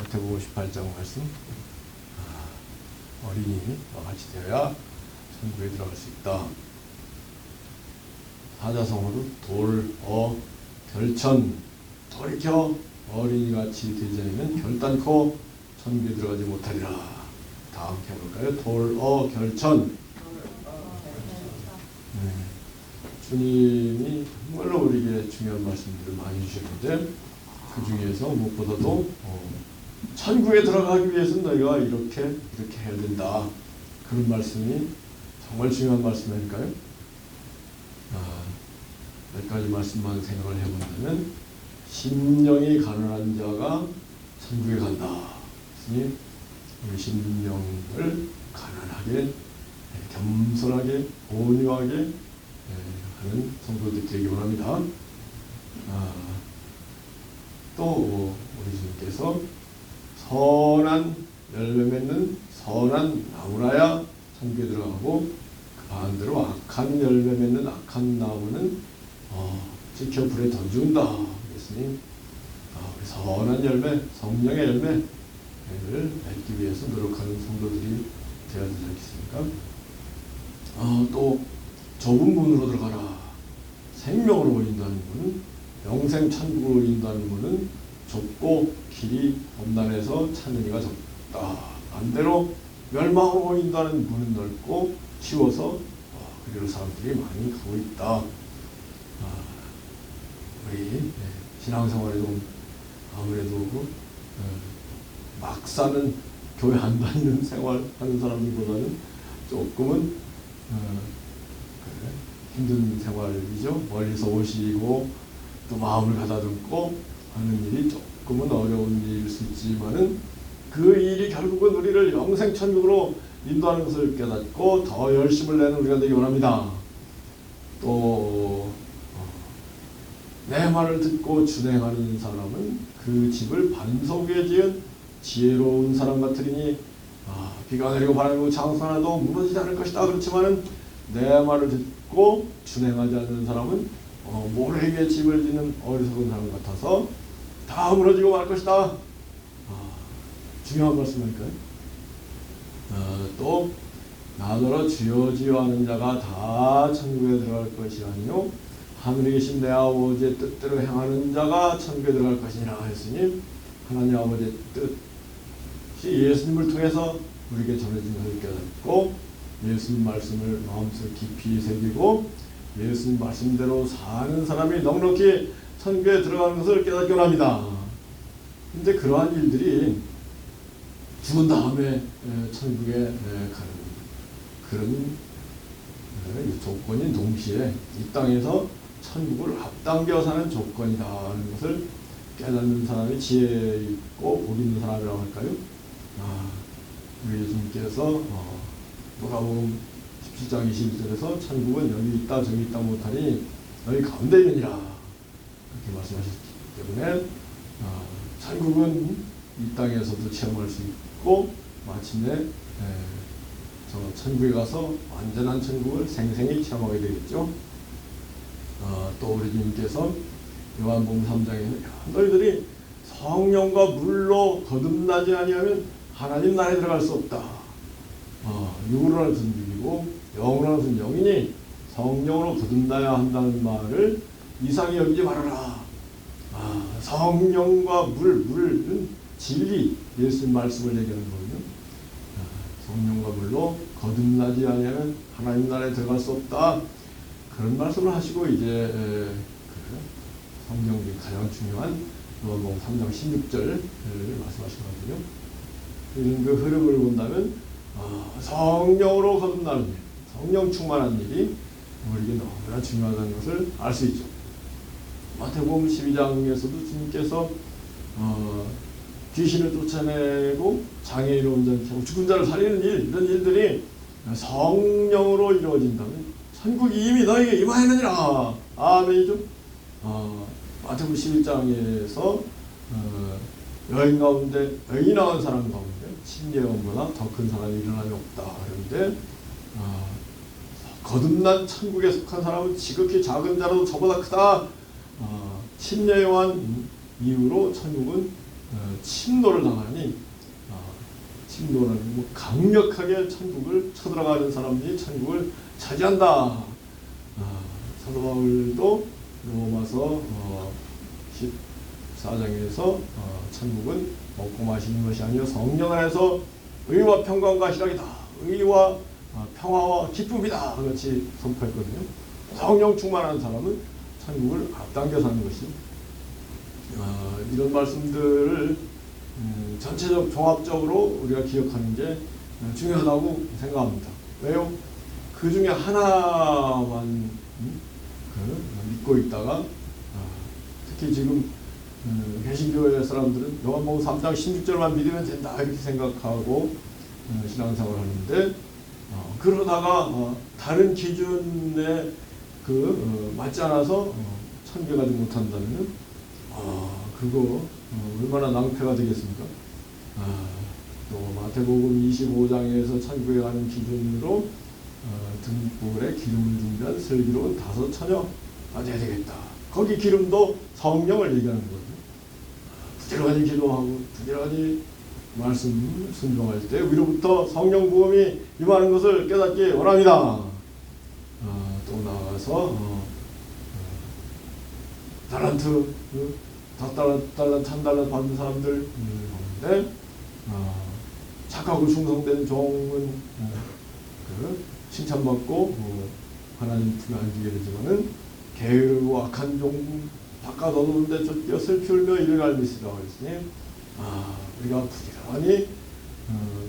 마태복음 18장 말씀. 어린이와 같이 되어야 천국에 들어갈 수 있다. 사자성어로 돌, 결천, 돌이켜 어린이같이 되지 않으면 결단코 천국에 들어가지 못하리라. 다 함께 해볼까요? 돌, 결천. 주님이 정말로 우리에게 중요한 말씀들을 많이 주셨는데 그 중에서 무엇보다도 천국에 들어가기 위해서는 너희가 이렇게 해야 된다. 그런 말씀이 정말 중요한 말씀 아닐까요? 몇 가지 말씀만 생각을 해본다면 심령이 가난한 자가 천국에 간다. 그러니 우리 심령을 가난하게, 겸손하게, 온유하게 하는 성도들이 되기 원합니다. 또 우리 주님께서 선한 열매 맺는 선한 나무라야 천국에 들어가고 그 반대로 악한 열매 맺는 악한 나무는 지켜 불에 던진다. 그랬으니 우리 선한 열매, 성령의 열매를 맺기 위해서 노력하는 성도들이 되어야 되지 않겠습니까? 또 좁은 문으로 들어가라. 생명으로 인도하는 문은 영생 천국으로 인도하는 문은 좁고 길이 험난해서 찾는 이가 적다. 반대로 멸망으로 인도하는 문은 넓고 쉬워서 그리로 사람들이 많이 가고 있다. 우리 신앙생활에 좀 아무래도 막 사는 교회 안 다니는 생활하는 사람들보다는 조금은 힘든 생활이죠. 멀리서 오시고 또 마음을 가다듬고 하는 일이 조금은 어려운 일일 수 있지만은 그 일이 결국은 우리를 영생 천국으로 인도하는 것을 깨닫고 더 열심을 내는 우리가 되기 원합니다. 또 내 말을 듣고 준행하는 사람은 그 집을 반석 위에 지은 지혜로운 사람 같으리니 비가 내리고 바람이 불고 장수하나도 무너지지 않을 것이다. 그렇지만은 내 말을 듣고 준행하지 않는 사람은 모래 위에 집을 짓는 어리석은 사람 같아서 다 무너지고 말 것이다. 중요한 말씀이니까요. 또 나더러 주여 주여 하는 자가 다 천국에 들어갈 것이 아니요 하늘에 계신 내 아버지의 뜻대로 행하는 자가 천국에 들어갈 것이니라 했으니 하나님 아버지의 뜻이 예수님을 통해서 우리에게 전해진 것을 깨닫고 예수님 말씀을 마음속에 깊이 새기고 예수님 말씀대로 사는 사람이 넉넉히 천국에 들어가는 것을 깨닫기 원합니다. 근데 그러한 일들이 죽은 다음에 천국에 가는 그런 조건이 동시에 이 땅에서 천국을 앞당겨 사는 조건이다 하는 것을 깨닫는 사람이 지혜 있고 복 있는 사람이라고 할까요? 우리 예수님께서 누가복음 17장 21절에서 천국은 여기 있다 저기 있다 못하니 너희 가운데 있느니라 그렇게 말씀하셨기 때문에 천국은 이 땅에서도 체험할 수 있고 마침내 저 천국에 가서 완전한 천국을 생생히 체험하게 되겠죠. 또 우리 주님께서 요한복음 3장에는 너희들이 성령과 물로 거듭나지 아니하면 하나님 나라에 들어갈 수 없다. 육으로 하는 육이고 영으로 하는 영이니 성령으로 거듭나야 한다는 말을 이상히 여기지 말아라. 성령과 물은 진리, 예수님 말씀을 얘기하는 거거든요. 성령과 물로 거듭나지 아니하면 하나님 나라에 들어갈 수 없다. 그런 말씀을 하시고 이제 성경 중에 가장 중요한 요한복음 3장 16절을 말씀하시거든요. 그 흐름을 본다면 성령으로 거듭나는 일, 성령 충만한 일이 우리에게 너무나 중요하다는 것을 알 수 있죠. 마태복음 12장에서도 주님께서 귀신을 쫓아내고 장애인을 온전케 하고 죽은 자를 살리는 일, 이런 일들이 성령으로 이루어진다면 천국이 이미 너에게 임하였느니라. 아멘이죠. 마태복음 11장에서 여인 나온 사람 가운데 침례원보다 더 큰 사람이 일어남이 없다. 그런데 거듭난 천국에 속한 사람은 지극히 작은 자라도 저보다 크다. 침례요한 이후로 천국은 침노를 당하니 침노는 뭐 강력하게 천국을 쳐들어가는 사람들이 천국을 차지한다. 사도 바울도 로마서 14장에서 천국은 먹고 마시는 것이 아니요 성령 안에서 의와 평강과 희락이다. 의와 평화와 기쁨이다. 그렇지 선포했거든요. 성령 충만한 사람은 천국을 앞당겨 사는 것이 이런 말씀들을 전체적 종합적으로 우리가 기억하는 게 중요하다고 생각합니다. 왜요? 그 중에 하나만 믿고 있다가 특히 지금 개신교회 사람들은 요한복음 3장 16절만 믿으면 된다 이렇게 생각하고 신앙생활을 하는데 그러다가 다른 기준에 맞지 않아서 참여하지 못한다면 그거 얼마나 낭패가 되겠습니까? 또 마태복음 25장에서 천국에 가는 기준으로 등불에 기름을 주면 슬기로운 5처녀 맞아야 되겠다. 거기 기름도 성령을 얘기하는 거거든요. 부지런히 기도하고 부지런히 말씀 순종할 때 위로부터 성령 부음이 임하는 것을 깨닫기 원합니다. 또 나아가서 달란트, 5달란트, 1달란트 받은 사람들 가운데 착하고 충성된 종은 칭찬받고 하나님 품에 안기게 되지만은 게으르고 악한 종 바깥 얻었는데 쫓겨 슬피 울며 이를 갈미시라 하시니 우리가 부지런히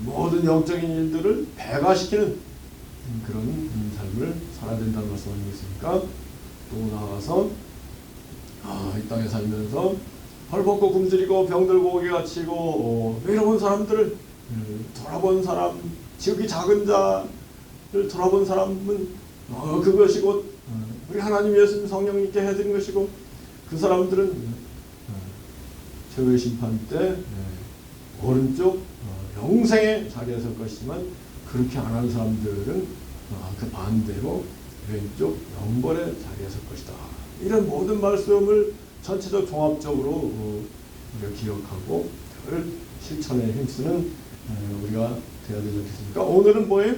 모든 영적인 일들을 배가시키는 그런 삶을 살아야 된다는 말씀 아니겠습니까? 또 나아가서 이 땅에 살면서 헐벗고 굶주리고 병들고 고개 갇히고 외로운 사람들을 돌아본 사람, 지극히 작은 자를 돌아본 사람은 그것이 곧 우리 하나님 예수님 성령님께 해드린 것이고 그 사람들은 최후의 심판 때 오른쪽 영생의 자리에 설 것이지만 그렇게 안 하는 사람들은 그 반대로 왼쪽 영벌의 자리에 설 것이다. 이런 모든 말씀을 전체적 종합적으로 우리가 기억하고 그걸 실천에 힘쓰는 우리가 되어야 되지 않겠습니까? 오늘은 뭐예요?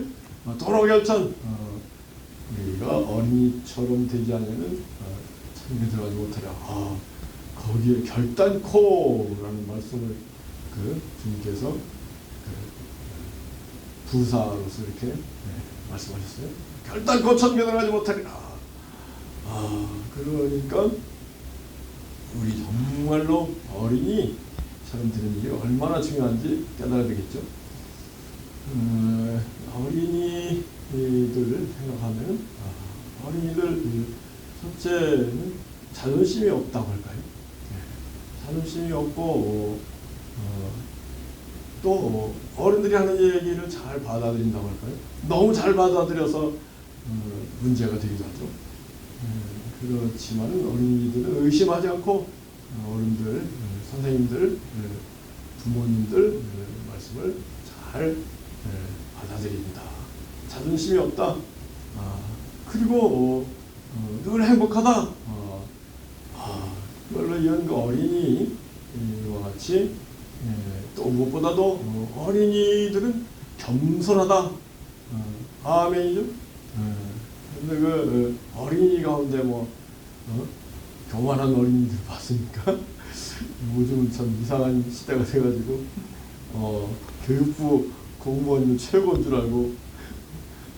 도로결천. 우리가 어린이처럼 되지 않으면 천국에 들어가지 못하랴. 거기에 결단코라는 말씀을 주님께서 부사로서 이렇게 말씀하셨어요. 결단코 천국에 들어가지 못하리라. 그러니까 우리 정말로 어린이처럼 되는 일이 얼마나 중요한지 깨달아야 되겠죠. 어린이들을 생각하면 어린이들 첫째는 자존심이 없다고 할까요? 자존심이 없고 또 어른들이 하는 얘기를 잘 받아들인다고 할까요? 너무 잘 받아들여서 문제가 되기도 하죠. 그렇지만 어린이들은 의심하지 않고 어른들, 선생님들, 부모님들 말씀을 잘 받아들입니다. 자존심이 없다. 그리고 늘 행복하다. 그걸로 이런 어린이와 같이 또 무엇보다도 어린이들은 겸손하다. 아멘이죠. 근데 어린이 가운데 교만한 어린이들 봤습니까? 요즘은 참 이상한 시대가 돼가지고 교육부 공무원이 최고인 줄 알고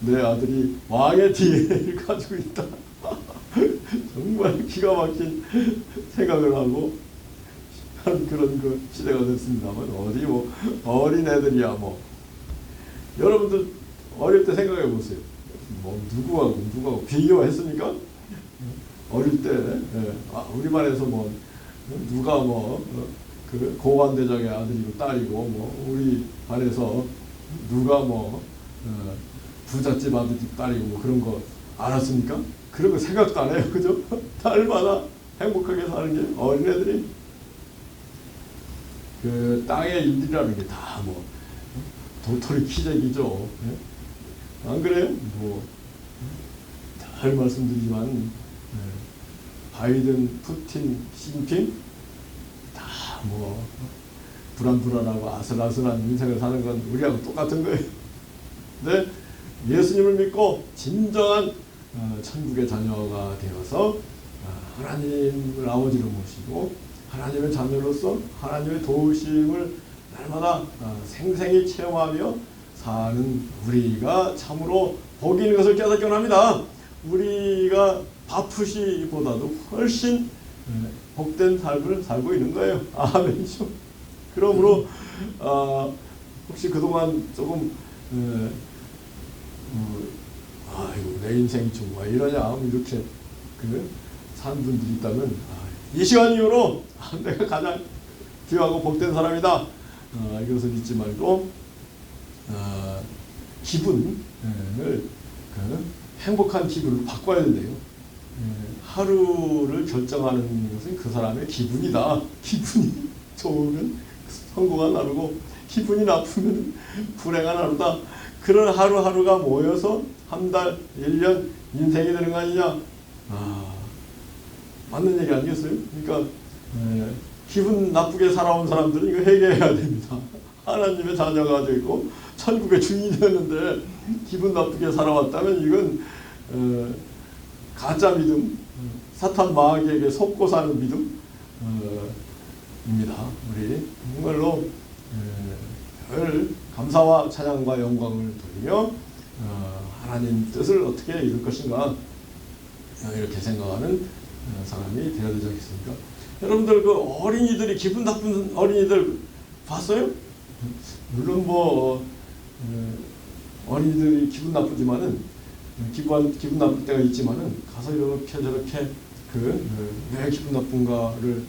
내 아들이 왕의 DNA를 가지고 있다. 정말 기가 막힌 생각을 하고 한 그런 시대가 됐습니다만 어디 어린 애들이야 여러분들 어릴 때 생각해 보세요. 누구하고 비교했습니까? 어릴 때 우리 반에서 누가 그 고관대장의 아들이고 딸이고 우리 반에서 누가 부잣집 아들 딸이고 그런 거 알았습니까? 그런 거 생각도 안 해요. 그죠? 얼마나 행복하게 사는 게 어린애들이 그 땅의 일이라는 게 다 도토리 키재기죠. 안 그래요? 잘 말씀드리지만 바이든, 푸틴, 시진핑 다 불안불안하고 아슬아슬한 인생을 사는 건 우리하고 똑같은 거예요. 근데 예수님을 믿고 진정한 천국의 자녀가 되어서 하나님을 아버지로 모시고 하나님의 자녀로서 하나님의 도우심을 날마다 생생히 체험하며 사는 우리가 참으로 복이 있는 것을 깨닫게 원합니다. 우리가 바쁘시보다도 훨씬 복된 삶을 살고 있는 거예요. 아멘이죠. 그러므로 혹시 그동안 조금 아이고 내 인생이 좀 왜 이러냐 이렇게 산 분들이 있다면 이 시간 이후로 내가 가장 귀하고 복된 사람이다. 이것을 잊지 말고 기분을 행복한 기분으로 바꿔야 된대요. 하루를 결정하는 것은 그 사람의 기분이다. 기분이 좋으면 성공한 하루고 기분이 나쁘면 불행한 하루다. 그런 하루하루가 모여서 한 달, 1년 인생이 되는 거 아니냐. 맞는 얘기 아니겠어요? 그러니까 기분 나쁘게 살아온 사람들은 이거 해결해야 됩니다. 하나님의 자녀가 되고 천국의 주인이 되는데 기분 나쁘게 살아왔다면 이건 가짜 믿음, 사탄 마귀에게 속고 사는 믿음 입니다. 우리 정말로 늘 감사와 찬양과 영광을 돌리며 하나님 뜻을 어떻게 이룰 것인가 이렇게 생각하는 사람이 되어야 되지 않겠습니까? 여러분들 그 어린이들이 기분 나쁜 어린이들 봤어요? 물론 뭐 어린이들이 기분 나쁘지만은 기분 나쁠 때가 있지만은 가서 이렇게 저렇게 왜 기분 나쁜가를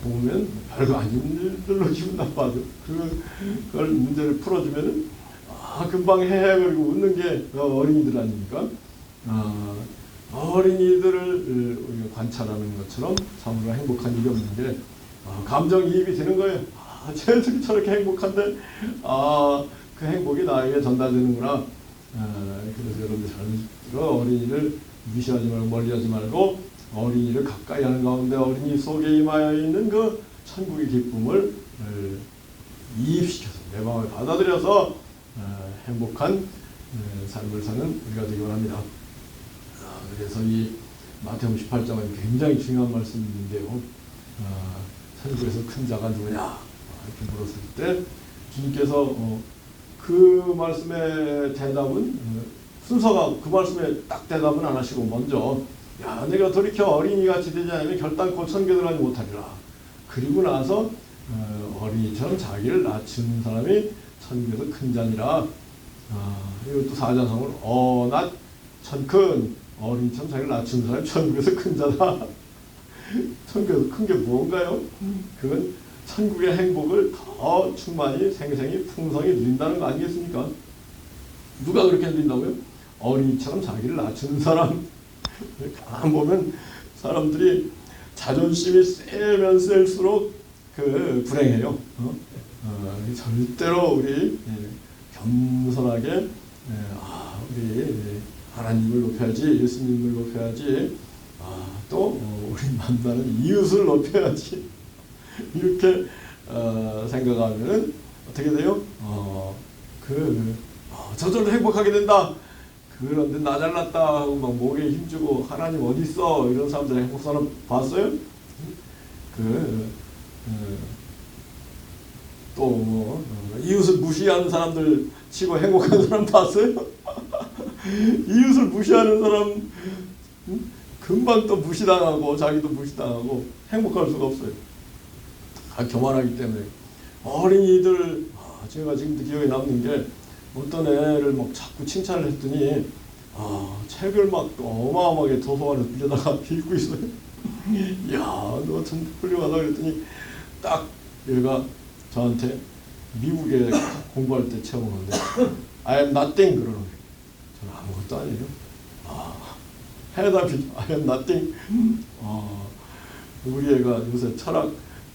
보면 별거 아닌 일들로 기분 나빠져. 그걸 문제를 풀어주면은 금방 헤헤거리고 웃는 게 어린이들 아닙니까? 어린이들을 우리가 관찰하는 것처럼 참으로 행복한 일이 없는데 감정이입이 되는 거예요. 쟤들이 저렇게 행복한데 그 행복이 나에게 전달되는구나. 그래서 여러분들 잘 들어 어린이를 무시하지 말고 멀리하지 말고 어린이를 가까이 하는 가운데 어린이 속에 임하여 있는 그 천국의 기쁨을 이입시켜서 내 마음에 받아들여서 행복한 삶을 사는 우리가 되기 원합니다. 그래서 이 마태복음 18장은 굉장히 중요한 말씀인데요. 천국에서 큰 자가 누구냐 이렇게 물었을 때 주님께서 그 말씀의 대답은 순서가 그 말씀에 딱 대답은 안 하시고 먼저 내가 돌이켜 어린이같이 되지 않으면 결단코 천국에 들어가지 못하리라. 그리고 나서 어린이처럼 자기를 낮춘 사람이 천국에서 큰 자니라. 이것도 사자성어를 어낮 천큰 어린이처럼 자기를 낮춘 사람이 천국에서 큰 자다. 천국에서 큰 게 뭔가요? 그건 천국의 행복을 더 충만히 생생히 풍성히 누린다는 거 아니겠습니까? 누가 그렇게 누린다고요? 어린이처럼 자기를 낮추는 사람. 가만 보면 사람들이 자존심이 세면 셀수록 불행해요. 절대로 우리 겸손하게 우리 하나님을 높여야지, 예수님을 높여야지, 또 우리 만나는 이웃을 높여야지 이렇게 생각하면 어떻게 돼요? 저절로 행복하게 된다. 그런데 나 잘났다 하고 막 목에 힘주고 하나님 어디 있어 이런 사람들 행복사람 봤어요? 또 이웃을 무시하는 사람들 치고 행복한 사람 봤어요? 이웃을 무시하는 사람 금방 또 무시당하고 자기도 무시당하고 행복할 수가 없어요. 교만하기 때문에. 어린이들 제가 지금도 기억에 남는 게 어떤 애를 막 자꾸 칭찬을 했더니 책을 막 어마어마하게 도서관에 빌려다가 읽고 있어요. 야, 너 참 훌륭하다 그랬더니 딱 얘가 저한테 미국에 공부할 때 체험하는데 I am nothing 그러는 거예요. 저는 아무것도 아니에요. 해답이 I am nothing. 우리 애가 요새 철학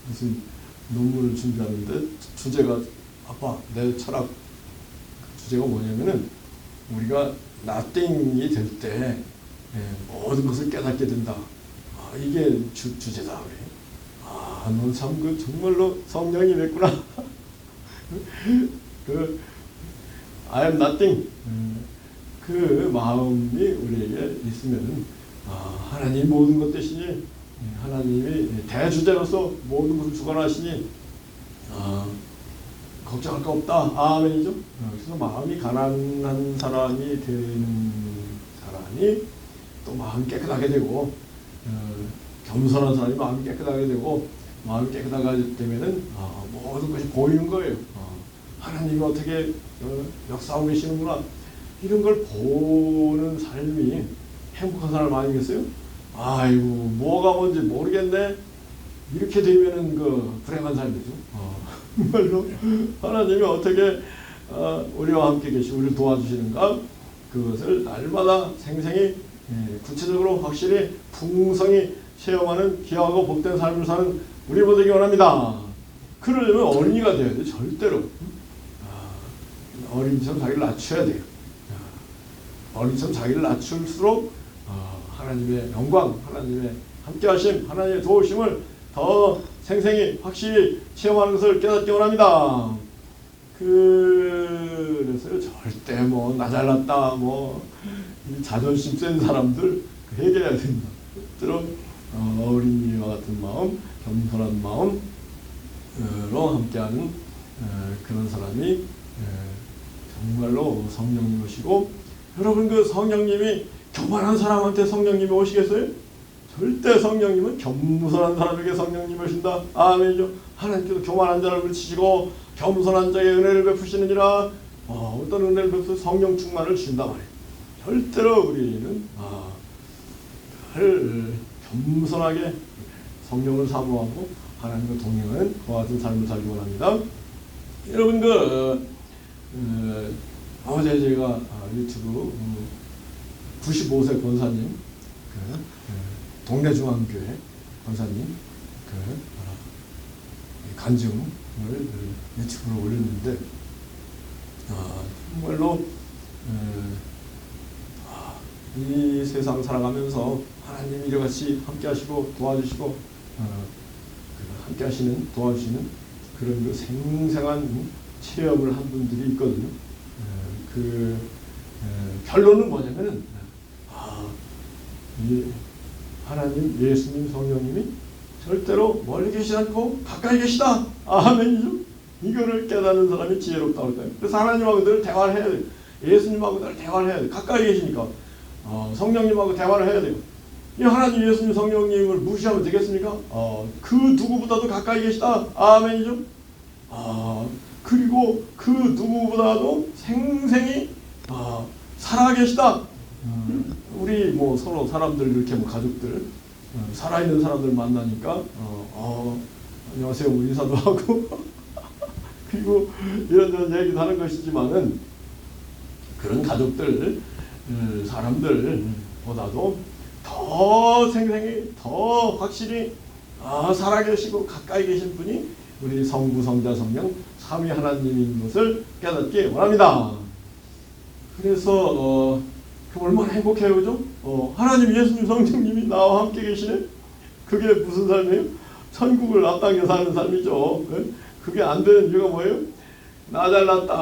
무슨 논문을 준비하는데 주제가 아빠 내 철학 주제가 뭐냐면은 우리가 nothing이 될 때 모든 것을 깨닫게 된다. 이게 주제다 그래. 너 참 그 정말로 성령이 맺구나. 그 I am nothing. 그 마음이 우리에게 있으면은 하나님 모든 것 되시니 하나님이 대주제로서 모든 것을 주관하시니 걱정할 거 없다. 아멘이죠. 그래서 마음이 가난한 사람이 되는 사람이 또 마음이 깨끗하게 되고 겸손한 사람이 마음이 깨끗하게 되고 마음이 깨끗하게 되면은 모든 것이 보이는 거예요. 하나님이 어떻게 역사하고 계시는구나. 이런 걸 보는 삶이 행복한 사람 아니겠어요? 아이고 뭐가 뭔지 모르겠네. 이렇게 되면은 그 불행한 삶이죠. 정말로 하나님이 어떻게 우리와 함께 계시고 우리를 도와주시는가 그것을 날마다 생생히 구체적으로 확실히 풍성히 체험하는 귀하고 복된 삶을 사는 우리 모두에게 원합니다. 그러려면 어린이가 되어야 돼. 절대로 어린이처럼 자기를 낮춰야 돼요. 어린이처럼 자기를 낮출수록 하나님의 영광, 하나님의 함께하심, 하나님의 도우심을 더 생생히 확실히 체험하는 것을 깨닫기 원합니다. 그래서요 절대 뭐 나 잘났다 뭐 자존심 센 사람들 해결해야 된다. 때로 어린이와 같은 마음, 겸손한 마음으로 함께하는 그런 사람이 정말로 성령님 오시고 여러분 그 성령님이 교만한 사람한테 성령님이 오시겠어요? 절대 성령님은 겸손한 사람에게 성령님이 오신다. 아멘이죠. 하나님께서 교만한 자를 물리치시고 겸손한 자에게 은혜를 베푸시느니라. 어떤 은혜를 베푸서 성령 충만을 주신단 말이에요. 절대로 우리는 늘 겸손하게 성령을 사모하고 하나님과 동행하는 그와 같은 삶을 살기 원합니다. 여러분 어제 제가 유튜브 95세 권사님 동네 중앙교회 권사님 간증을 유튜브로 올렸는데 정말로 이 세상 살아가면서 하나님이 이같이 함께 하시고 도와주시고 함께 하시는 도와주시는 그런 그 생생한 체험을 한 분들이 있거든요. 결론은 뭐냐면은 이 하나님, 예수님, 성령님이 절대로 멀리 계시지 않고 가까이 계시다. 아멘이죠. 이거를 깨닫는 사람이 지혜롭다고 할까요? 그래서 하나님하고 늘 대화를 해야 돼요. 예수님하고 늘 대화를 해야 돼요. 가까이 계시니까. 성령님하고 대화를 해야 돼요. 이 하나님, 예수님, 성령님을 무시하면 되겠습니까? 그 누구보다도 가까이 계시다. 아멘이죠. 그리고 그 누구보다도 생생히 살아계시다. 우리 뭐 서로 사람들 이렇게 뭐 가족들 살아있는 사람들 만나니까 안녕하세요 뭐 인사도 하고 그리고 이런저런 얘기도 하는 것이지만은 그런 가족들 사람들보다도 더 생생히 더 확실히 살아계시고 가까이 계신 분이 우리 성부 성자 성령 삼위 하나님인 것을 깨닫기 원합니다. 그래서 얼마나 행복해요, 그죠? 하나님, 예수님, 성령님이 나와 함께 계시네? 그게 무슨 삶이에요? 천국을 앞당겨 사는 삶이죠. 그게 안 되는 이유가 뭐예요? 나 잘났다.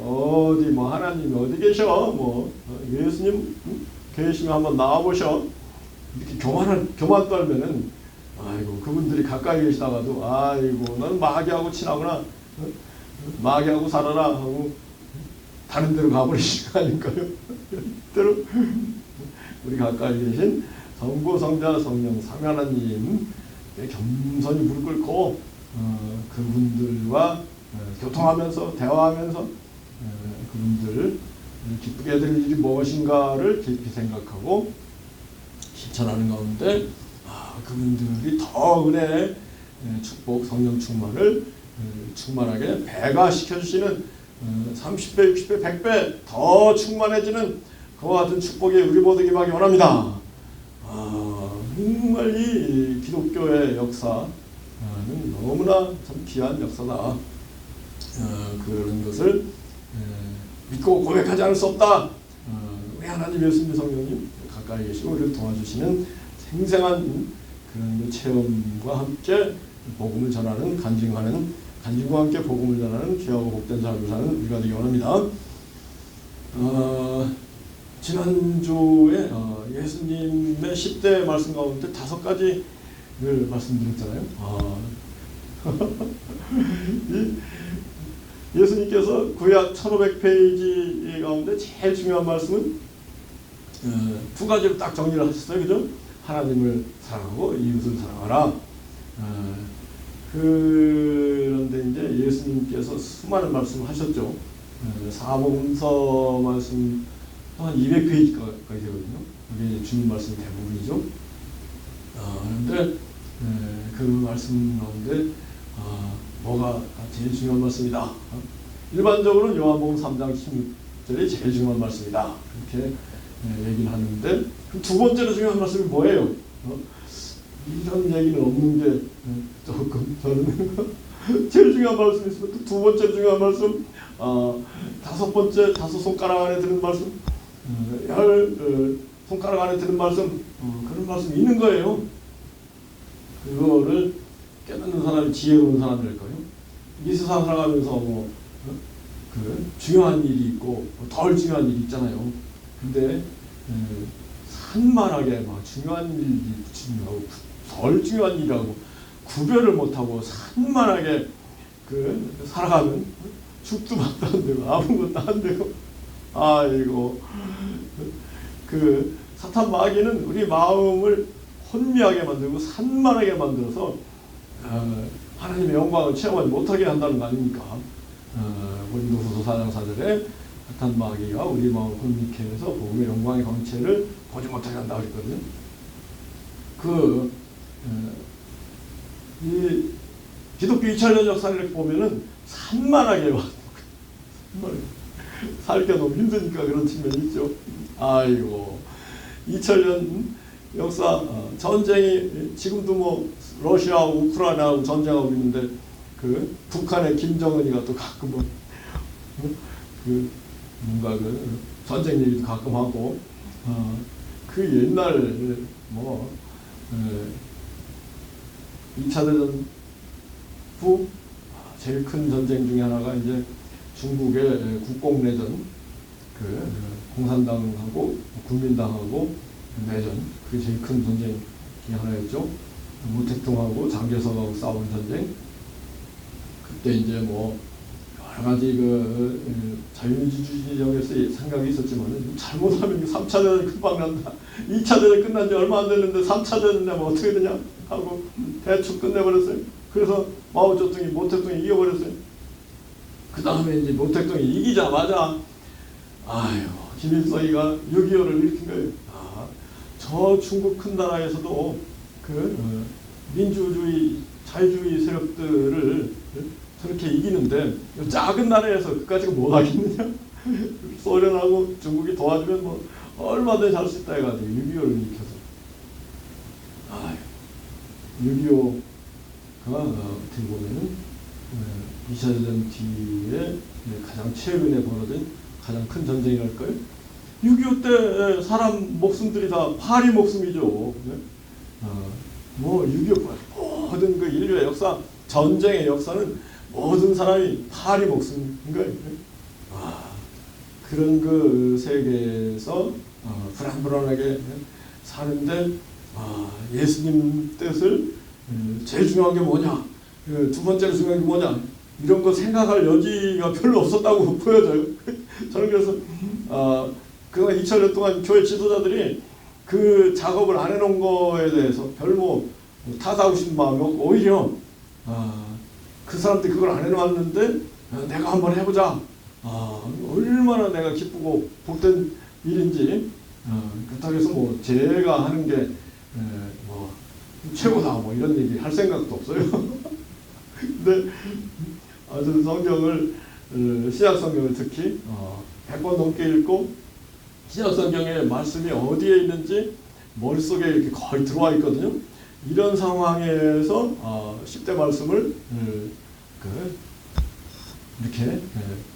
어디 뭐 하나님이 어디 계셔? 뭐 예수님 계시면 한번 나와보셔. 이렇게 교만 떨면은 아이고 그분들이 가까이 계시다가도 아이고 넌 마귀하고 친하구나. 마귀하고 살아라 하고 다른 데로 가버리시는 거 아닐까요? 때로 우리 가까이 계신 성부, 성자, 성령, 삼위 하나님 겸손히 무릎 꿇고 그분들과 교통하면서 대화하면서 그분들 기쁘게 해드릴 일이 무엇인가를 깊이 생각하고 실천하는 가운데 그분들이 더 은혜, 축복, 성령 충만을 충만하게 배가시켜주시는 30배, 60배, 100배 더 충만해지는 그와 같은 축복이 우리 모두에게 임하기 원합니다. 정말 이 기독교의 역사는 너무나 참 귀한 역사다. 그런 것을 믿고 고백하지 않을 수 없다. 우리 하나님 예수님 성령님 가까이 계시고 우리를 도와주시는 생생한 그런 체험과 함께 복음을 전하는 간증과 함께 복음을 전하는 귀하고 복된 삶을 사는 우리가 되기 원합니다. 지난주에 예수님의 10대 말씀 가운데 5가지를 말씀드렸잖아요. 예수님께서 구약 1500페이지 가운데 제일 중요한 말씀은 2가지로 딱 정리를 하셨어요. 그죠? 하나님을 사랑하고 이웃을 사랑하라. 그런데 이제 예수님께서 수많은 말씀을 하셨죠. 사복음서 말씀 한 200페이지까지 되거든요. 이게 주님 말씀 대부분이죠. 그런데 그 말씀 가운데 뭐가 제일 중요한 말씀이다. 일반적으로는 요한복음 3장 16절이 제일 중요한 말씀이다. 그렇게 얘기를 하는데 그럼 두 번째로 중요한 말씀이 뭐예요? 이런 얘기는 없는 게 조금 저는 제일 중요한 말씀이 있으면 또 두 번째 중요한 말씀, 다섯 손가락 안에 드는 말씀, 손가락 안에 드는 말씀, 그런 말씀이 있는 거예요. 그거를 깨닫는 사람이 지혜로운 사람일 거예요. 이 세상 살아가면서 그 중요한 일이 있고 덜 중요한 일이 있잖아요. 근데 산만하게 막 중요한 일이 중요하고 덜 중요한 일이라고 구별을 못하고 산만하게 살아가는, 죽도 밥도 안 되고 아무것도 안 되고, 아이고, 사탄 마귀는 우리 마음을 혼미하게 만들고 산만하게 만들어서 하나님의 영광을 체험하지 못하게 한다는 거 아닙니까? 고린도후서 4장 4절에 사탄 마귀가 우리 마음을 혼미케 해서 복음의 영광의 광채를 보지 못하게 한다 그랬거든요. 이 기독교 2000년 역사를 이렇게 보면은 산만하게 살기가 너무 힘드니까 그런 측면이 있죠. 아이고, 2000년 역사, 전쟁이 지금도 러시아하고 우크라이나하고 전쟁하고 있는데 북한의 김정은이가 또 가끔 뭔가 전쟁 얘기도 가끔 하고, 옛날 2차 대전 후 제일 큰 전쟁 중에 하나가 이제 중국의 국공내전, 공산당하고 국민당하고 내전, 그게 제일 큰 전쟁 중에 하나였죠. 모택동하고 장개석하고 싸운 전쟁. 그때 이제 여러 가지 자유민주주의적에서 생각이 있었지만 잘못하면 3차 대전이 금방 난다. 2차 대전 끝난 지 얼마 안 됐는데 3차 대전 되면 어떻게 되냐 하고 대충 끝내버렸어요. 그래서 마오쩌둥이 모택동이 이겨버렸어요. 그 다음에 이제 모택동이 이기자마자 김일성이가 6.25를 일으킨 거예요. 저 중국 큰 나라에서도 민주주의, 자유주의 세력들을 저렇게 이기는데 작은 나라에서 그까지가 뭐 하겠느냐? 소련하고 중국이 도와주면 얼마든지 할 수 있다 해가지고 6.25를 일으켜서 6.25가 어떻게 보면은 2차 대전 뒤에 가장 최근에 벌어진 가장 큰 전쟁이랄까요? 6.25 때 사람 목숨들이 다 파리 목숨이죠. 6.25 모든 인류의 역사, 전쟁의 역사는 모든 사람이 파리 목숨인 거예요. 그런 세계에서 불안불안하게 사는데 예수님 뜻을 제일 중요한 게 뭐냐, 두 번째로 중요한 게 뭐냐, 이런 거 생각할 여지가 별로 없었다고 보여져요. 저는 그래서 그동안 2000년 동안 교회 지도자들이 그 작업을 안 해놓은 거에 대해서 별로 탓하고 싶은 마음이 없고, 오히려 그 사람들이 그걸 안 해놓았는데 내가 한번 해보자, 얼마나 내가 기쁘고 복된 일인지, 그렇다고 해서 제가 하는 게 최고다 이런 얘기 할 생각도 없어요. 근데 아주 성경을, 신약 성경을 특히 100권 넘게 읽고 신약 성경의 말씀이 어디에 있는지 머릿속에 이렇게 거의 들어와 있거든요. 이런 상황에서 10대 말씀을 이렇게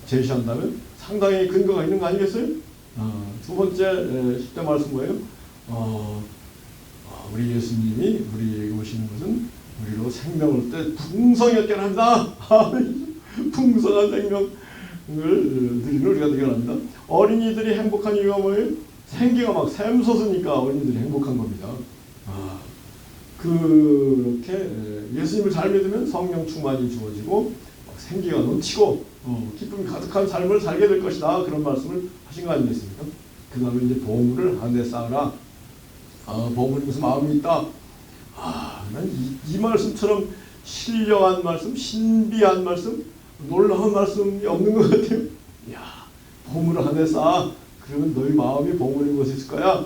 제시한다면 상당히 근거가 있는 거 아니겠어요? 두 번째 10대 말씀 뭐예요? 우리 예수님이 우리에게 오시는 것은 우리로 생명을 때 풍성히 얻게 합니다. 풍성한 생명을 누리는 우리가 되게 합니다. 어린이들이 행복한 이유가 뭐예요? 생기가 막 샘솟으니까 어린이들이 행복한 겁니다. 그렇게 예수님을 잘 믿으면 성령 충만이 주어지고 생기가 넘치고 기쁨이 가득한 삶을 살게 될 것이다. 그런 말씀을 하신 거 아니겠습니까? 그 다음에 이제 보물을 하늘에 쌓으라. 보물이 무슨 마음이 있다. 난 이 말씀처럼 신령한 말씀, 신비한 말씀, 놀라운 말씀이 없는 것 같아요. 야, 보물을 하늘에 쌓아. 그러면 너희 마음이 보물인 것이 있을 거야.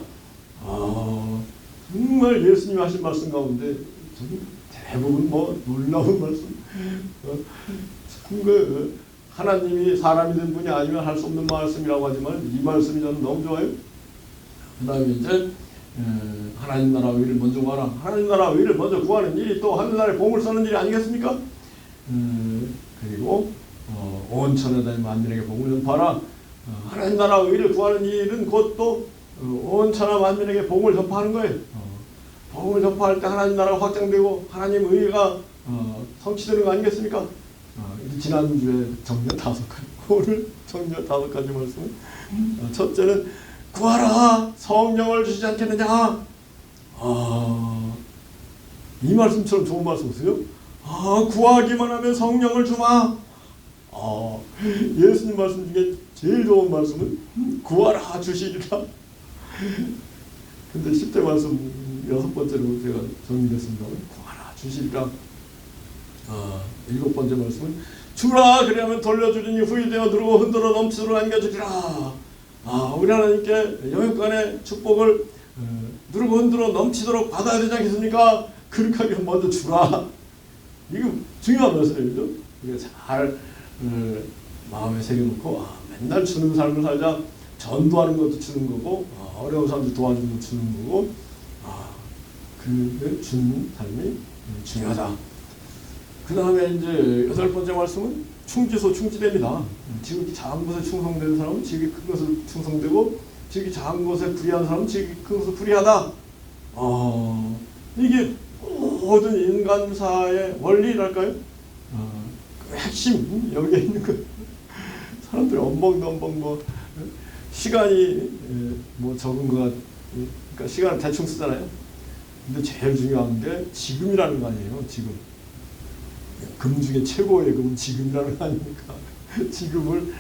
정말 예수님이 하신 말씀 가운데 대부분 뭐 놀라운 말씀. 하나님이 사람이 된 분이 아니면 할 수 없는 말씀이라고 하지만 이 말씀이 저는 너무 좋아요. 그 다음에 이제 하나님 나라 의를 먼저 구하라. 하나님 나라 의를 먼저 구하는 일이 또 하늘나라에 보물 쌓는 일이 아니겠습니까? 그리고 온 천하에 만민에게 복을 전파하라. 하나님 나라 의를 구하는 일은 곧 또 온 천하 만민에게 복을 전파하는 거예요. 복을 전파할 때 하나님 나라가 확장되고 하나님 의가 성취되는 거 아니겠습니까? 지난주에 정리한 5가지, 오늘 정리한 5가지 말씀. 첫째는 구하라 성령을 주시지 않겠느냐. 이 말씀처럼 좋은 말씀 보세요. 구하기만 하면 성령을 주마. 예수님 말씀 중에 제일 좋은 말씀은 구하라 주시리라. 근데 10대 말씀 6번째로 제가 정리했습니다. 구하라 주시리라. 7번째 말씀은 주라 그리하면 돌려주리니 후일되어 누르고 흔들어 넘치도록 안겨주리라. 우리 하나님께 영육간의 축복을 누르고 흔들어 넘치도록 받아야 되지 않겠습니까? 그렇게 하면 먼저 주라. 이거 중요한 말씀이죠. 이게 잘 마음에 새겨놓고 맨날 주는 삶을 살자. 전도하는 것도 주는 거고 어려운 사람들 도와주는 것도 주는 거고 그 주는 삶이 중요하다. 그 다음에 이제 8번째 말씀은 충지소 충지됩니다. 지극히 작은 것에 충성되는 사람은 지극히 큰 것에 충성되고 지극히 작은 것에 불의한 사람은 지극히 큰 것에 불의하다. 이게 모든 인간사의 원리랄까요? 그 핵심 여기에 있는 거. 사람들이 엄벙덤벙 뭐 시간이 뭐 적은 것 그러니까 시간을 대충 쓰잖아요. 근데 제일 중요한 게 지금이라는 거 아니에요. 지금. 금 중에 최고의 금은 지금이라는 거 아닙니까? 지금을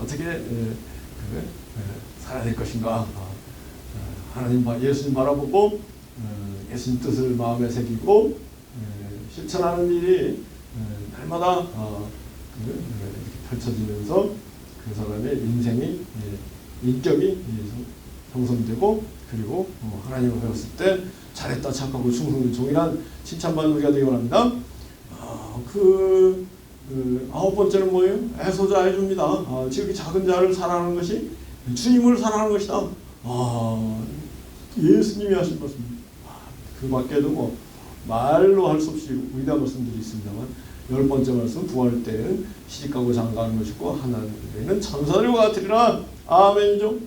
어떻게 살아야 될 것인가. 하나님 예수님 바라보고 예수님 뜻을 마음에 새기고 실천하는 일이 날마다 펼쳐지면서 그 사람의 인생이 인격이 형성되고 그리고 하나님을 배웠을 때 잘했다 착하고 충성된 종이란 칭찬받는 우리가 되기 바랍니다. 9번째는 뭐예요? 애소자 해줍니다. 지극히 작은 자를 사랑하는 것이 주님을 사랑하는 것이다. 예수님이 하신 말씀입니다. 그 밖에도 뭐 말로 할 수 없이 위대한 말씀들이 있습니다만 10번째 말씀 부활 때는 시집가고 장가하는 것이고 하나님은 천사들과 같으리라. 아멘이죠.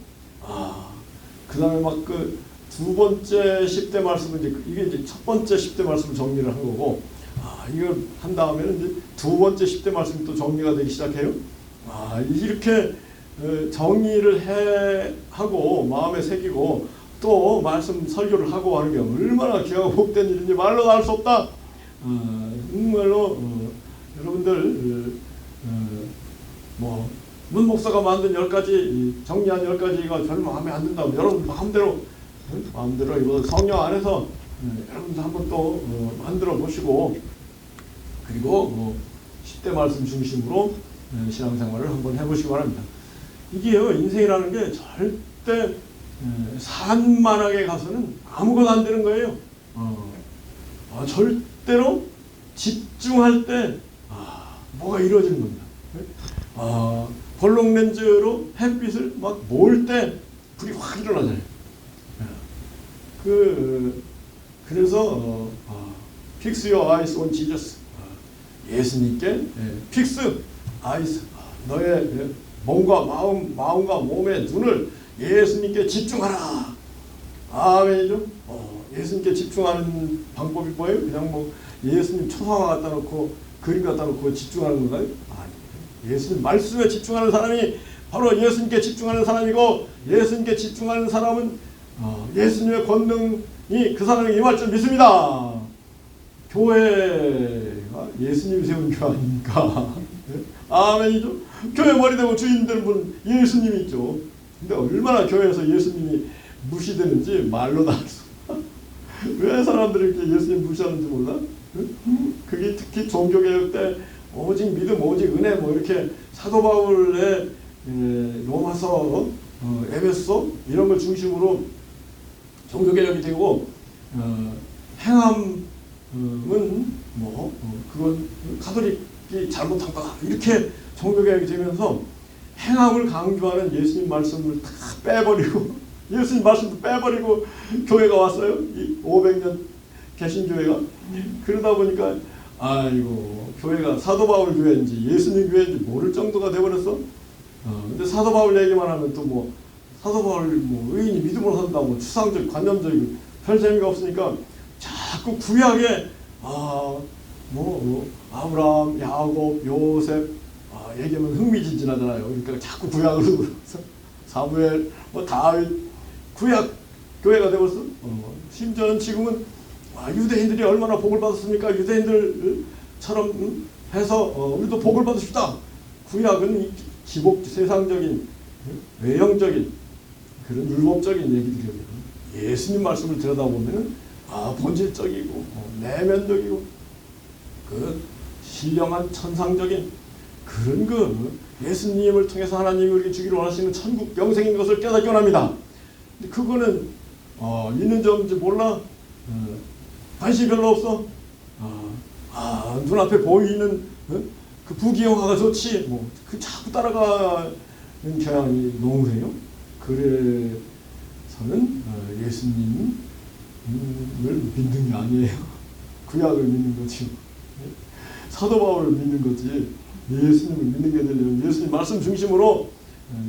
그 다음에 막 그 2번째 10대 말씀은 이게 이제 첫 번째 10대 말씀을 정리를 한 거고, 이걸 한 다음에는 이제 2번째 10대 말씀이 또 정리가 되기 시작해요. 이렇게 정리를 하고 마음에 새기고 또 말씀 설교를 하고 하는 게 얼마나 귀하고 복된 일인지 말로 알 수 없다. 정말로 여러분들 뭐 문 목사가 만든 10가지 정리한 10가지가 별로 마음에 안 든다면 여러분 마음대로 이거 성령 안에서 여러분도 한번 또 만들어 보시고 그리고 10대 말씀 중심으로 신앙생활을 한번 해보시기 바랍니다. 이게요, 인생이라는 게 절대 산만하게 가서는 아무것도 안 되는 거예요. 절대로 집중할 때 뭐가 이루어지는 겁니다. 볼록 렌즈로 햇빛을 막 모을 때 불이 확 일어나잖아요. 그래서 fix your eyes on Jesus. 예수님께 fix eyes, 너의 몸과 마음과 몸의 눈을 예수님께 집중하라. 아멘이죠. 예수님께 집중하는 방법이 뭐예요? 그냥 뭐 예수님 초상화 갖다 놓고 그림 갖다 놓고 집중하는 건가요? 아니에요. 예수님 말씀에 집중하는 사람이 바로 예수님께 집중하는 사람이고, 예수님께 집중하는 사람은 예수님의 권능이 그 사람에게 임할 줄 믿습니다. 교회가 예수님이 세운 교회 아닙니까? 아멘이죠. 교회 머리 되고 주인 되는 분 예수님이 있죠. 근데 얼마나 교회에서 예수님이 무시되는지 말로 다 알 수. 왜 사람들이 이렇게 예수님 무시하는지 몰라? 그게 특히 종교개혁 때 오직 믿음, 오직 은혜 뭐 이렇게 사도 바울의 로마서, 에베소 이런 걸 중심으로 종교개혁이 되고, 행함은 그건 가톨릭이 잘못한 거다 이렇게 종교개혁이 되면서 행함을 강조하는 예수님 말씀을 다 빼버리고 예수님 말씀도 빼버리고 교회가 왔어요. 이 500년 개신교회가. 그러다 보니까 아이고 교회가 사도 바울 교회인지 예수님 교회인지 모를 정도가 돼버렸어. 근데 사도 바울 얘기만 하면 또 뭐 사도 바울 뭐 의인이 믿음으로 산다 뭐 추상적 관념적이고 별 재미가 없으니까 자꾸 구약에 아브라함, 야곱, 요셉 얘기하면 흥미진진하잖아요. 그러니까 자꾸 구약으로 사무엘, 다윗, 구약 교회가 되었어. 심지어는 지금은 유대인들이 얼마나 복을 받았습니까? 유대인들처럼 해서 우리도 복을 받읍시다. 구약은 기복 세상적인 외형적인 그런 율법적인 얘기들이거든요. 예수님 말씀을 들여다보면 본질적이고 내면적이고 그 신령한 천상적인 그런 그 예수님을 통해서 하나님이 우리에게 주기를 원하시는 천국 영생인 것을 깨닫기 원합니다. 근데 그거는 있는지 없는지 몰라. 관심이 별로 없어. 눈앞에 보이는 그 부귀영화가 좋지. 그 자꾸 따라가는 경향이 농후해요. 그래서는 예수님을 믿는 게 아니에요. 구약을 믿는 거지. 사도 바울을 믿는 거지. 예수님을 믿는 게 되려면 예수님 말씀 중심으로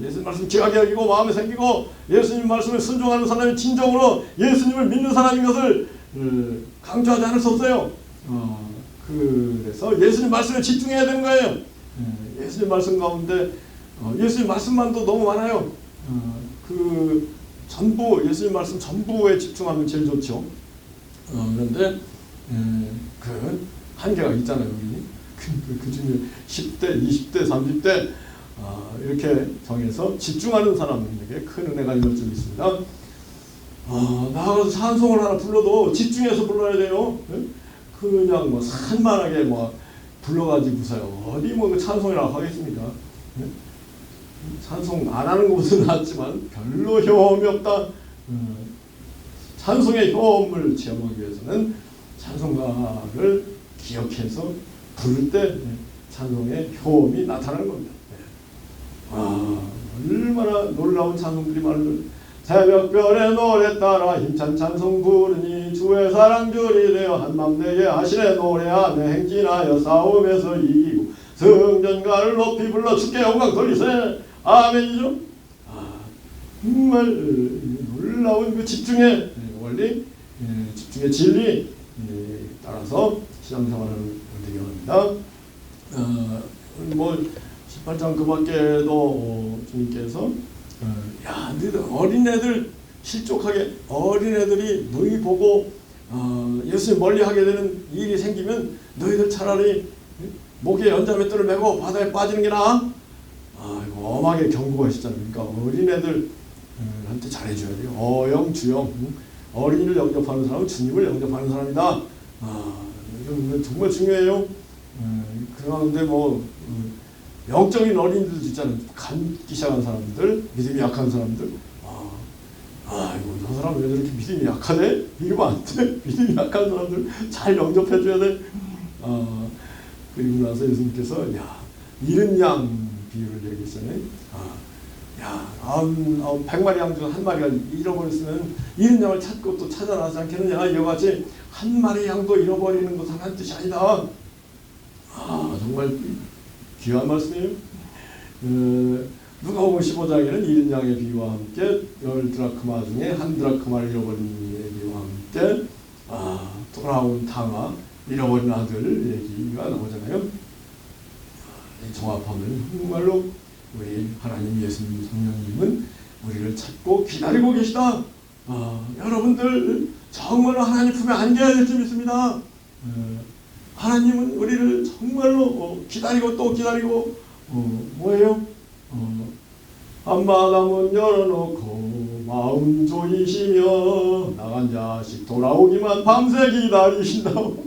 예수님 말씀 귀하게 여기고 마음에 생기고 예수님 말씀을 순종하는 사람이 진정으로 예수님을 믿는 사람인 것을 강조하지 않을 수 없어요. 그래서 예수님 말씀에 집중해야 되는 거예요. 예수님 말씀 가운데 예수님 말씀만도 너무 많아요. 그 전부 예수님 말씀 전부에 집중하면 제일 좋죠. 그런데 그 한계가 있잖아요. 그 중에 10대, 20대, 30대 이렇게 정해서 집중하는 사람에게 큰 은혜가 임할 줄 믿습니다. 나가서 찬송을 하나 불러도 집중해서 불러야 돼요. 그냥 산만하게 불러가지고서요. 어디 그 찬송이라고 하겠습니까? 찬송 안 하는 것보다 낫지만 별로 효험이 없다. 찬송의 효험을 체험하기 위해서는 찬송가를 기억해서 부를 때 찬송의 효험이 나타나는 겁니다. 얼마나 놀라운 찬송들이 많은 새벽별의 노래 따라 힘찬 찬송 부르니 주의 사랑 줄이 되어 한맘 내게 하시네 노래하며 행진하여 싸움에서 이기고 성전가를 높이 불러 주께 영광 돌리세. 아멘이죠. 정말 놀라운 그 집중의 원리, 집중의 진리 따라서 신앙생활을 되게 합니다. 18장 그 밖에도 주님께서 너희들 어린애들 실족하게 어린애들이 너희 보고 예수님 멀리하게 되는 일이 생기면 너희들 차라리 목에 연자맷돌을 메고 바다에 빠지는 게 나아. 이거 엄하게 경고가 있었잖아요. 그러니까 어린애들한테 잘해줘야 돼요. 어영 주영. 어린이를 영접하는 사람은 주님을 영접하는 사람이다. 이건 정말 중요해요. 그런데 영적인 어린이들도 있잖아요. 감기 시작한 사람들, 믿음이 약한 사람들. 이거 저 사람 왜 저렇게 믿음이 약하대? 이러면 안 돼. 믿음이 약한 사람들 잘 영접해줘야 돼. 그리고 나서 예수님께서 잃은 양 비유를 얘기했잖아요. 100마리 양 중 한 마리가 잃어버렸으면 잃은 양을 찾고 또 찾아나지 않겠느냐. 이와 같이 한 마리 양도 잃어버리는 것은 한 뜻이 아니다. 정말 귀한 말씀이에요. 누가복음 15장에는 잃은 양의 비유와 함께 10드라크마 중에 1드라크마를 잃어버린 이의 비유와 함께 돌아온 탕아 잃어버린 아들 얘기가 나오잖아요. 종합하면 정말로 우리 하나님 예수님 성령님은 우리를 찾고 기다리고 계시다. 여러분들 정말로 하나님 품에 안겨야 될 줄 믿습니다. 하나님은 우리를 정말로 기다리고 또 기다리고 뭐예요? 한마당문 열어놓고 마음 조이시며 나간 자식 돌아오기만 밤새 기다리신다고.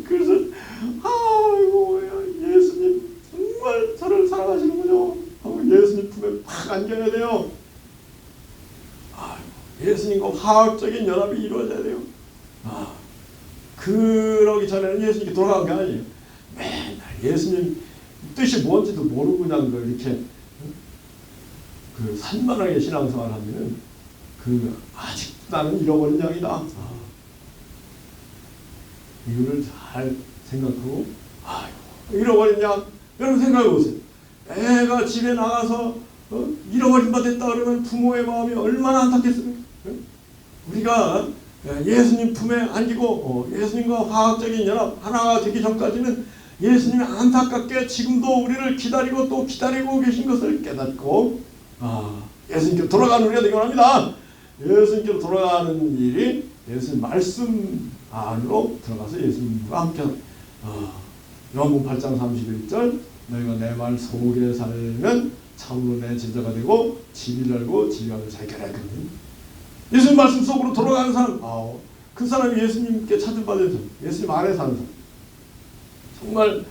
그래서 아이고 예수님 정말 저를 사랑하시는군요. 예수님 품에 팍 안겨야 돼요. 예수님과 화학적인 연합이 이루어져야 돼요. 그러기 전에는 예수님께 돌아간 게 아니에요. 맨날 예수님 뜻이 뭔지도 모르고 그냥 이렇게 산만하게 신앙생활 하면은 아직 나는 잃어버린 양이다. 이거를 잘 생각하고 잃어버린 양. 여러분 생각해 보세요. 애가 집에 나가서 잃어버린 바 됐다 그러면 부모의 마음이 얼마나 안타깝겠어요. 우리가 예수님 품에 안기고 예수님과 화학적인 연합 하나가 되기 전까지는 예수님이 안타깝게 지금도 우리를 기다리고 또 기다리고 계신 것을 깨닫고 예수님께로 돌아가는 우리가 되기 원합니다. 예수님께로 돌아가는 일이 예수님 말씀 안으로 들어가서 예수님과 함께 요한복음 8장 31절 너희가 내 말 속에 살면 참으로 내 제자가 되고 진리를 알고 진리를 잘 깨달거든. 예수님 말씀 속으로 돌아가는 사람, 그 사람이 예수님께 찾음받은 사람, 예수님 안에 사는 사람. 정말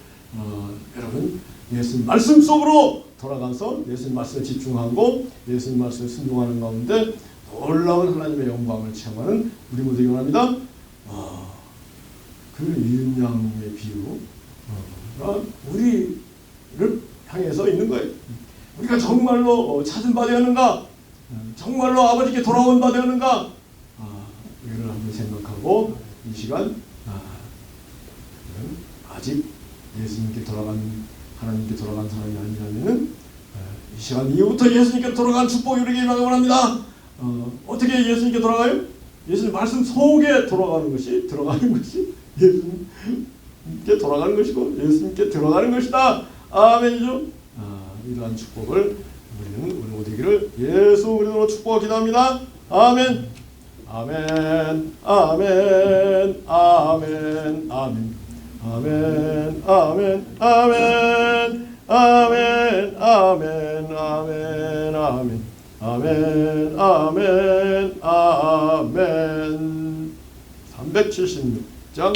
여러분 예수님 말씀 속으로 돌아가서 예수님 말씀에 집중하고 예수님 말씀에 순종하는 가운데 놀라운 하나님의 영광을 체험하는 우리 모두가 원합니다. 그 잃은 양의 비유가 우리를 향해서 있는 거예요. 우리가 정말로 찾은 바 되었는가? 정말로 아버지께 돌아온 바 되었는가? 이를 한번 생각하고 이 시간 아직 예수님께 돌아간 하나님께 돌아간 사람이 아니라면은 이 시간 이후부터 예수님께 돌아간 축복이 우리에게 임하기 원합니다. 어떻게 예수님께 돌아가요? 예수님 말씀 속에 돌아가는 것이 예수님께 돌아가는 것이고 예수님께 들어가는 것이다. 아멘이죠. 이러한 축복을 우리 모두 되기를 예수 그리스도로 축복하고 기도합니다. 아멘. 아멘. 아멘. 아멘. 아멘. 아멘. 아멘. 아멘. 아멘. 아멘. 아멘. 아멘. 아멘. 아멘. 아멘. 376장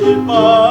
깃발